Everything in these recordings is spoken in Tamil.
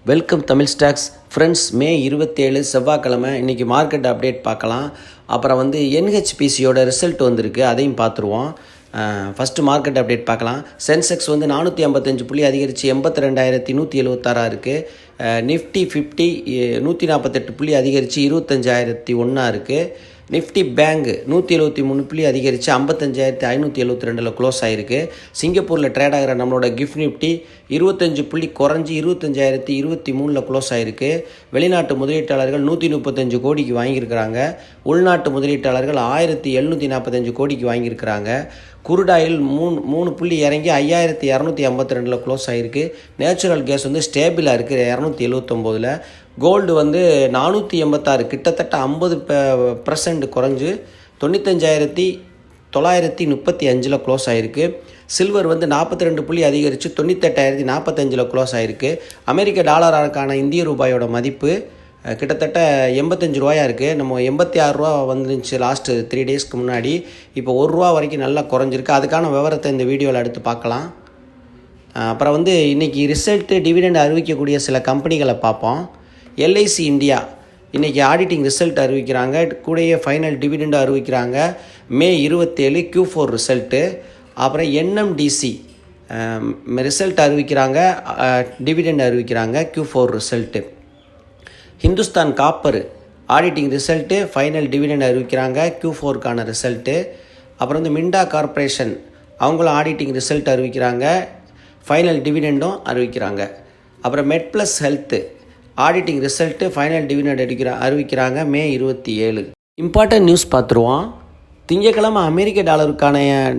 Welcome Tamil stocks friends. May 27 செவ்வாய்க்கிழமை இன்றைக்கி மார்க்கெட் அப்டேட் பார்க்கலாம். அப்புறம் NHPCயோட ரிசல்ட் வந்திருக்கு, அதையும் பார்த்துருவோம். ஃபஸ்ட்டு மார்க்கெட் அப்டேட் பார்க்கலாம். சென்செக்ஸ் 455 புள்ளி அதிகரித்து 82,176 இருக்குது. நிஃப்டி 50 148 புள்ளி அதிகரித்து 25,001 இருக்குது. நிஃப்டி பேங்க் 173 புள்ளி அதிகரித்து 55,572 க்ளோஸ் ஆகிருக்கு. சிங்கப்பூரில் ட்ரேட் ஆகிற நம்மளோட கிஃப்ட் நிஃப்டி 25 புள்ளி குறைஞ்சி 25,023 க்ளோஸ் ஆகிருக்கு. வெளிநாட்டு முதலீட்டாளர்கள் 135 கோடிக்கு வாங்கியிருக்கிறாங்க. உள்நாட்டு முதலீட்டாளர்கள் 1,745 கோடிக்கு வாங்கியிருக்கிறாங்க. குருடாயில் 3 புள்ளி இறங்கி 5,252 க்ளோஸ் ஆகிருக்கு. நேச்சுரல் கேஸ் ஸ்டேபிளாக இருக்குது 279. கோல்டு 486, கிட்டத்தட்ட 50% குறைஞ்சு 95,935 க்ளோஸ் ஆகிருக்கு. சில்வர் 42 புள்ளி அதிகரித்து 98,045 க்ளோஸ் ஆகிருக்கு. அமெரிக்க டாலருக்கான இந்திய ரூபாயோட மதிப்பு கிட்டத்தட்ட 85 ரூபாயா இருக்குது. நம்ம 86 ரூபா வந்துருந்துச்சு லாஸ்ட்டு 3 டேஸ்க்கு முன்னாடி. இப்போ ₹1 வரைக்கும் நல்லா குறைஞ்சிருக்கு. அதுக்கான விவரத்தை இந்த வீடியோவில் எடுத்து பார்க்கலாம். அப்புறம் இன்றைக்கி ரிசல்ட்டு டிவிடெண்ட் அறிவிக்கக்கூடிய சில கம்பெனிகளை பார்ப்போம். LIC இந்தியா இன்றைக்கி ஆடிட்டிங் ரிசல்ட் அறிவிக்கிறாங்க, கூடயே ஃபைனல் டிவிடெண்ட் அறிவிக்கிறாங்க. May 27 Q4 result. அப்புறம் NMDC ரிசல்ட் அறிவிக்கிறாங்க, டிவிடெண்ட் அறிவிக்கிறாங்க, Q4 result. Hindustan copper auditing result, final dividend அறிவிக்கிறாங்க, Q4க்கான ரிசல்ட்டு. அப்புறம் மிண்டா கார்ப்பரேஷன் அவங்களும் ஆடிட்டிங் ரிசல்ட் அறிவிக்கிறாங்க, ஃபைனல் டிவிடெண்டும் அறிவிக்கிறாங்க. அப்புறம் MedPlus health auditing result, final dividend அறிவிக்கிறாங்க மே 27. இம்பார்ட்டன்ட் நியூஸ் பார்த்துருவோம். திங்கட்கிழமை அமெரிக்க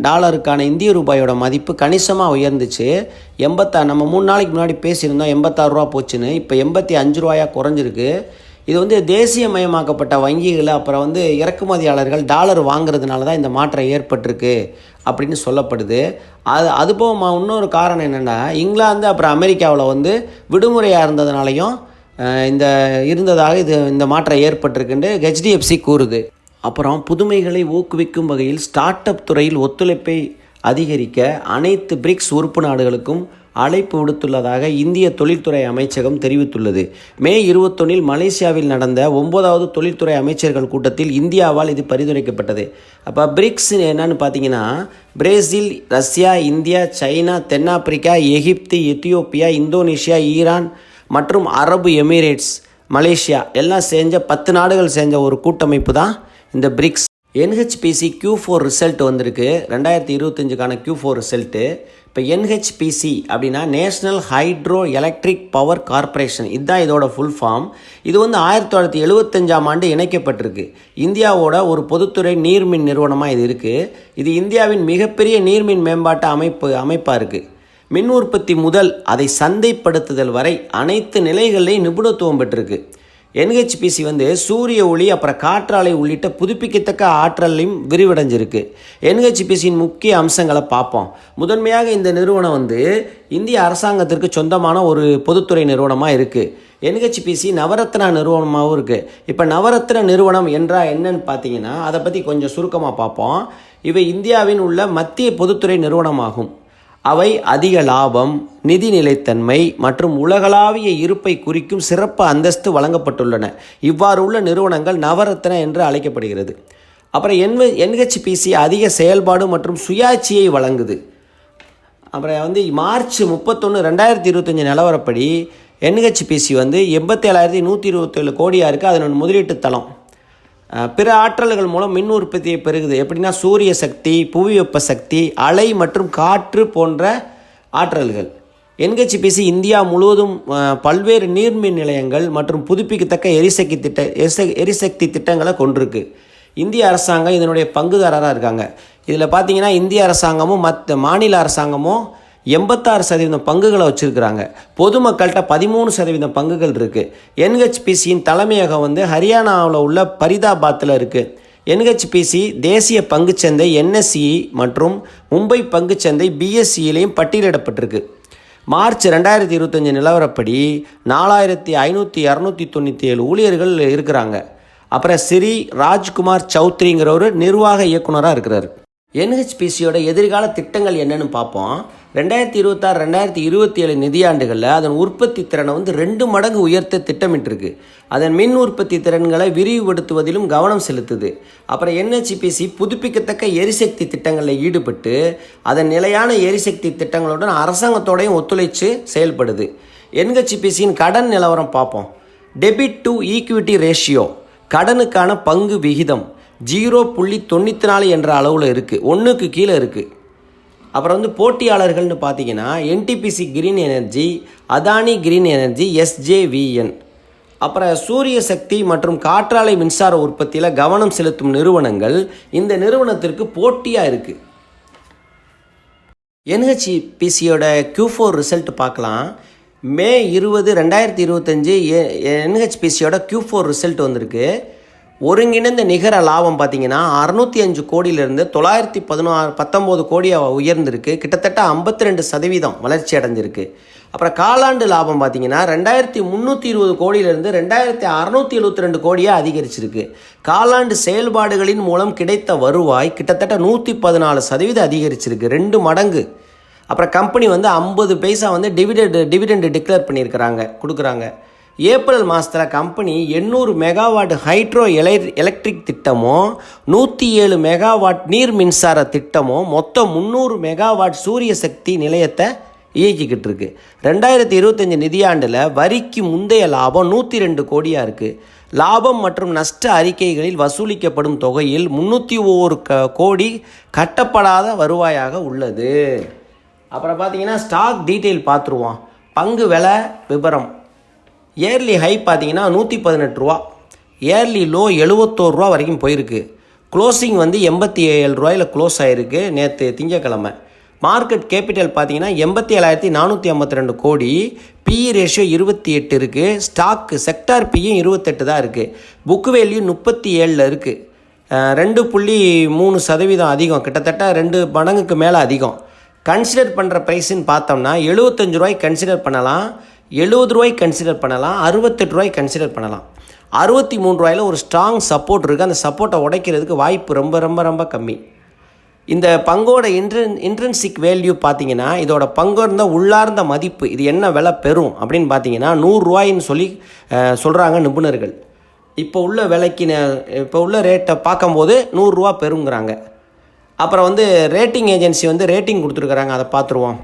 டாலருக்கான இந்திய ரூபாயோட மதிப்பு கணிசமாக உயர்ந்துச்சு. நம்ம 3 நாளைக்கு முன்னாடி பேசியிருந்தோம் 86 ரூபா போச்சுன்னு. இப்போ 85 ரூபாயாக குறைஞ்சிருக்கு. இது தேசியமயமாக்கப்பட்ட வங்கிகள் அப்புறம் இறக்குமதியாளர்கள் டாலர் வாங்குறதுனால தான் இந்த மாற்றம் ஏற்பட்டிருக்கு அப்படின்னு சொல்லப்படுது. அதுபோக இன்னொரு காரணம் என்னென்னா, இங்கிலாந்து அப்புறம் அமெரிக்காவில் விடுமுறையாக இருந்ததுனாலையும் இருந்ததாக இந்த மாற்றம் ஏற்பட்டிருக்குன்னு HDFC கூறுது. அப்புறம் புதுமைகளை ஊக்குவிக்கும் வகையில் ஸ்டார்ட் அப் துறையில் ஒத்துழைப்பை அதிகரிக்க அனைத்து பிரிக்ஸ் உறுப்பு நாடுகளுக்கும் அழைப்பு விடுத்துள்ளதாக இந்திய தொழில்துறை அமைச்சகம் தெரிவித்துள்ளது. மே 21 மலேசியாவில் நடந்த 9வது தொழில்துறை அமைச்சர்கள் கூட்டத்தில் இந்தியாவால் இது பரிந்துரைக்கப்பட்டது. அப்போ பிரிக்ஸ் என்னன்னு பார்த்தீங்கன்னா, பிரேசில், ரஷ்யா, இந்தியா, சைனா, தென்னாப்பிரிக்கா, எகிப்து, எத்தியோப்பியா, இந்தோனேஷியா, ஈரான் மற்றும் அரபு எமிரேட்ஸ், மலேசியா எல்லாம் 10 நாடுகள் செஞ்ச ஒரு கூட்டமைப்பு தான் இந்த பிரிக்ஸ். NHPC Q4 ரிசல்ட் வந்திருக்கு, 2025க்கான Q4 ரிசல்ட்டு. இப்போ NHPC அப்படின்னா national hydro electric power corporation, இதுதான் இதோட ஃபுல் ஃபார்ம். இது 1975ஆம் ஆண்டு இணைக்கப்பட்டிருக்கு. இந்தியாவோட ஒரு பொதுத்துறை நீர்மின் நிறுவனமாக இது இருக்குது. இது இந்தியாவின் மிகப்பெரிய நீர்மின் மேம்பாட்டு அமைப்பாக இருக்குது. மின் உற்பத்தி முதல் அதை சந்தைப்படுத்துதல் வரை அனைத்து நிலைகளிலையும் நிபுணத்துவம் பெற்றிருக்கு. NHPC சூரிய ஒளி அப்புறம் காற்றாலை உள்ளிட்ட புதுப்பிக்கத்தக்க ஆற்றலையும் விரிவடைஞ்சிருக்கு. NHPCயின் முக்கிய அம்சங்களை பார்ப்போம். முதன்மையாக இந்த நிறுவனம் இந்திய அரசாங்கத்திற்கு சொந்தமான ஒரு பொதுத்துறை நிறுவனமாக இருக்குது. NHPC நவரத்னா நிறுவனமாகவும் இருக்குது. இப்போ நவரத்ன நிறுவனம் என்றால் என்னன்னு பார்த்தீங்கன்னா, அதை பற்றி கொஞ்சம் சுருக்கமாக பார்ப்போம். இவை இந்தியாவின் உள்ள மத்திய பொதுத்துறை நிறுவனமாகும். அவை அதிக லாபம், நிதி நிலைத்தன்மை மற்றும் உலகளாவிய இருப்பை குறிக்கும் சிறப்பு அந்தஸ்து வழங்கப்பட்டுள்ளன. இவ்வாறு உள்ள நிறுவனங்கள் நவரத்ன என்று அழைக்கப்படுகிறது. அப்புறம் NHPC அதிக செயல்பாடு மற்றும் சுயாட்சியை வழங்குது. அப்புறம் மார்ச் 31, 2025 நிலவரப்படி NHPC 87,127 கோடியாக இருக்குது. அதனோட முதலீட்டு தளம் பிற ஆற்றல்கள் மூலம் மின் உற்பத்தியை பெருகுது. எப்படின்னா சூரிய சக்தி, புவி வெப்ப சக்தி, அலை மற்றும் காற்று போன்ற ஆற்றல்கள். NHPC இந்தியா முழுவதும் பல்வேறு நீர்மின் நிலையங்கள் மற்றும் புதுப்பிக்கத்தக்க எரிசக்தி திட்டங்களை கொண்டிருக்கு. இந்திய அரசாங்கம் இதனுடைய பங்குதாரராக இருக்காங்க. இதில் பார்த்தீங்கன்னா இந்திய அரசாங்கமும் மற்ற மாநில அரசாங்கமும் 86% பங்குகளை வச்சுருக்கிறாங்க. பொதுமக்கள்கிட்ட 13% பங்குகள் இருக்குது. NHPCயின் தலைமையகம் ஹரியானாவில் உள்ள பரிதாபாத்தில் இருக்குது. NHPC தேசிய பங்குச்சந்தை NSE மற்றும் மும்பை பங்குச்சந்தை BSEலையும் பட்டியலிடப்பட்டிருக்கு. மார்ச் 2025 நிலவரப்படி 4,597 ஊழியர்கள் இருக்கிறாங்க. அப்புறம் ஸ்ரீ ராஜ்குமார் சௌத்ரிங்கிற ஒரு நிர்வாக இயக்குனராக இருக்கிறார். NHPCயோட எதிர்கால திட்டங்கள் என்னன்னு பார்ப்போம். 2026 2027 நிதியாண்டுகளில் அதன் உற்பத்தி திறனை வந்து 2 மடங்கு உயர்த்த திட்டமிட்டிருக்கு. அதன் மின் உற்பத்தி திறன்களை விரிவுபடுத்துவதிலும் கவனம் செலுத்துது. அப்புறம் NHPC புதுப்பிக்கத்தக்க எரிசக்தி திட்டங்களில் ஈடுபட்டு அதன் நிலையான எரிசக்தி திட்டங்களுடன் அரசாங்கத்தோடையும் ஒத்துழைச்சு செயல்படுது. NHPCயின் கடன் நிலவரம் பார்ப்போம். டெபிட் டு ஈக்விட்டி ரேஷியோ, கடனுக்கான பங்கு விகிதம் 0.94 என்ற அளவில் இருக்குது, 1க்கு கீழே இருக்குது. அப்புறம் வந்து போட்டியாளர்கள்னு பார்த்தீங்கன்னா NTPC green energy, Adani green energy, SJVN. அப்புறம் சூரிய சக்தி மற்றும் காற்றாலை மின்சார உற்பத்தியில் கவனம் செலுத்தும் நிறுவனங்கள் இந்த நிறுவனத்திற்கு போட்டியாக இருக்குது. NHPCயோட Q4 ரிசல்ட் பார்க்கலாம். மே 20, 2025 NHPCயோட Q4 ரிசல்ட் வந்திருக்கு. ஒருங்கிணைந்த நிகர லாபம் பார்த்தீங்கன்னா 605 கோடியிலிருந்து 919 கோடியாக உயர்ந்திருக்கு. கிட்டத்தட்ட 52% வளர்ச்சி அடைஞ்சிருக்கு. அப்புறம் காலாண்டு லாபம் பார்த்தீங்கன்னா 2320 கோடியிலிருந்து 2672 கோடியாக அதிகரிச்சிருக்கு. காலாண்டு செயல்பாடுகளின் மூலம் கிடைத்த வருவாய் கிட்டத்தட்ட 114% அதிகரிச்சிருக்கு, 2 மடங்கு. அப்புறம் கம்பெனி வந்து 50 பைசா வந்து டிவிடெண்ட் டிக்ளேர் கொடுக்குறாங்க. ஏப்ரல் மாதத்தில் கம்பெனி 800 மெகாவாட் ஹைட்ரோ எலக்ட்ரிக் திட்டமும் 107 மெகாவாட் நீர் மின்சார திட்டமும் மொத்தம் 300 மெகாவாட் சூரிய சக்தி நிலையத்தை இயக்கிக்கிட்டு இருக்கு. 2025 நிதியாண்டில் வரிக்கு முந்தைய லாபம் 102 கோடியாக இருக்குது. லாபம் மற்றும் நஷ்ட அறிக்கைகளில் வசூலிக்கப்படும் தொகையில் 301 கோடி கட்டப்படாத வருவாயாக உள்ளது. அப்புறம் பார்த்தீங்கன்னா ஸ்டாக் டீட்டெயில் பார்த்துருவோம். பங்கு விலை விவரம். இயர்லி ஹை பார்த்தீங்கன்னா 118 ரூபா, இயர்லி லோ 71 ரூபா வரைக்கும் போயிருக்கு. க்ளோசிங் வந்து 87 ரூபாயில் க்ளோஸ் ஆகிருக்கு நேற்று திங்கக்கிழமை. மார்க்கெட் கேபிட்டல் பார்த்தீங்கன்னா 87,452 கோடி. PE ரேஷியோ 28 இருக்குது. ஸ்டாக்கு செக்டார் பியும் 28 தான் இருக்குது. புக் வேல்யூ 37 இருக்குது. 2.3% அதிகம், கிட்டத்தட்ட 2 மடங்குக்கு மேலே அதிகம். கன்சிடர் பண்ணுற ப்ரைஸுன்னு பார்த்தோம்னா 75 ரூபாய்க்கு கன்சிடர் பண்ணலாம், 70 ரூபாய்க்கு கன்சிடர் பண்ணலாம், 68 ரூபாய்க்கு கன்சிடர் பண்ணலாம். 63 ரூபாயில் ஒரு ஸ்ட்ராங் சப்போர்ட் இருக்குது. அந்த சப்போர்ட்டை உடைக்கிறதுக்கு வாய்ப்பு ரொம்ப ரொம்ப ரொம்ப கம்மி. இந்த பங்கோட இன்ட்ரென்சிக் வேல்யூ பார்த்தீங்கன்னா இதோட பங்கு இருந்தால் உள்ளார்ந்த மதிப்பு இது என்ன விலை பெறும் அப்படின்னு பார்த்தீங்கன்னா 100 ரூபாயின்னு சொல்கிறாங்க நிபுணர்கள். இப்போ உள்ள விலைக்கு இப்போ உள்ள ரேட்டை பார்க்கும்போது 100 ரூபா பெறுங்கிறாங்க. அப்புறம் வந்து ரேட்டிங் ஏஜென்சி வந்து ரேட்டிங் கொடுத்துருக்குறாங்க, அதை பார்த்துருவோம்.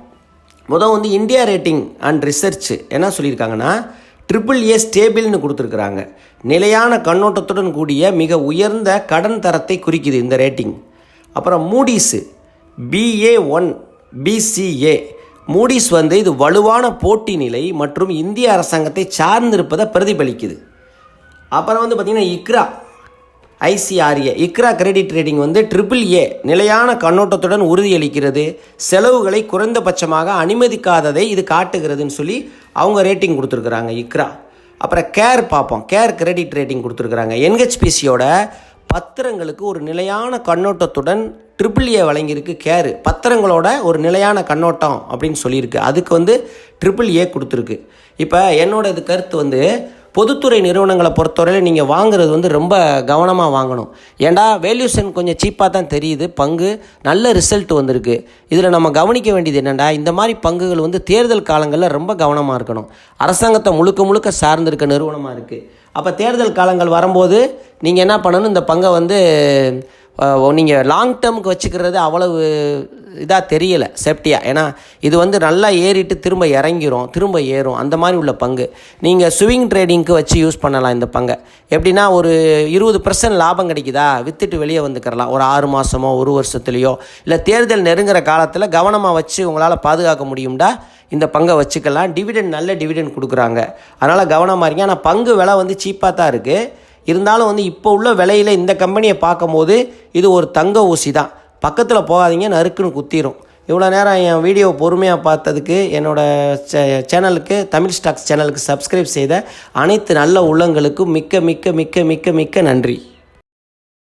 முதல் வந்து இந்தியா ரேட்டிங் அண்ட் ரிசர்ச் என்ன சொல்லியிருக்காங்கன்னா AAA ஸ்டேபிள்னு கொடுத்துருக்குறாங்க. நிலையான கண்ணோட்டத்துடன் கூடிய மிக உயர்ந்த கடன் தரத்தை குறிக்குது இந்த ரேட்டிங். அப்புறம் மூடிஸு BA1 BCA. மூடிஸ் வந்து இது வலுவான போட்டி நிலை மற்றும் இந்திய அரசாங்கத்தை சார்ந்திருப்பதை பிரதிபலிக்குது. அப்புறம் வந்து பார்த்திங்கன்னா ICRA கிரெடிட் ரேட்டிங் வந்து AAA நிலையான கண்ணோட்டத்துடன் உறுதியளிக்கிறது, செலவுகளை குறைந்தபட்சமாக அனுமதிக்காததை இது காட்டுகிறதுன்னு சொல்லி அவங்க ரேட்டிங் கொடுத்துருக்குறாங்க அப்புறம் கேர் பார்ப்போம். கேர் கிரெடிட் ரேட்டிங் கொடுத்துருக்குறாங்க. NHPCயோட பத்திரங்களுக்கு ஒரு நிலையான கண்ணோட்டத்துடன் AAA வழங்கியிருக்கு. கேர் பத்திரங்களோட ஒரு நிலையான கண்ணோட்டம் அப்படின்னு சொல்லியிருக்கு, அதுக்கு வந்து AAA கொடுத்துருக்கு. இப்போ என்னோட இது கருத்து வந்து பொதுத்துறை நிறுவனங்களை பொறுத்தவரையில் நீங்கள் வாங்குறது வந்து ரொம்ப கவனமாக வாங்கணும். ஏண்டா வேல்யூஷன் கொஞ்சம் சீப்பாக தான் தெரியுது, பங்கு நல்ல ரிசல்ட் வந்திருக்கு. இதில் நம்ம கவனிக்க வேண்டியது என்னென்னா இந்த மாதிரி பங்குகள் வந்து தேர்தல் காலங்களில் ரொம்ப கவனமாக இருக்கணும். அரசாங்கத்தை முழுக்க சார்ந்திருக்க நிறுவனமாக இருக்குது. அப்போ தேர்தல் காலங்கள் வரும்போது நீங்கள் என்ன பண்ணணும், இந்த பங்கை வந்து நீங்கள் லாங் டேர்முக்கு வச்சுக்கிறது அவ்வளவு இதாக தெரியலை சேஃப்டியாக. ஏன்னா இது வந்து நல்லா ஏறிட்டு திரும்ப இறங்கிரும், திரும்ப ஏறும், அந்த மாதிரி உள்ள பங்கு. நீங்கள் ஸ்விங் ட்ரேடிங்க்கு வச்சு யூஸ் பண்ணலாம் இந்த பங்கை. எப்படின்னா ஒரு 20% லாபம் கிடைக்குதா, விற்றுட்டு வெளியே வந்துக்கிறலாம். ஒரு 6 மாதமோ 1 வருஷத்துலையோ இல்லை தேர்தல் நெருங்குற காலத்தில் கவனமாக வச்சு உங்களால் பாதுகாக்க முடியும்டா இந்த பங்கை வச்சுக்கலாம். நல்ல டிவிடெண்ட் கொடுக்குறாங்க, அதனால் கவனமாக இருங்க. ஆனால் பங்கு விலை வந்து சீப்பாக தான் இருக்குது. இருந்தாலும் வந்து இப்போ உள்ள விலையில் இந்த கம்பெனியை பார்க்கும்போது இது ஒரு தங்க ஊசி தான். பக்கத்தில் போகாதீங்க, நறுக்குன்னு குத்திரும். இவ்வளோ நேரம் என் வீடியோவை பொறுமையாக பார்த்ததுக்கு என்னோடய சேனலுக்கு தமிழ் ஸ்டாக்ஸ் சேனலுக்கு சப்ஸ்கிரைப் செய்த அனைத்து நல்ல உள்ளங்களுக்கும் மிக்க மிக்க மிக்க மிக்க மிக்க நன்றி.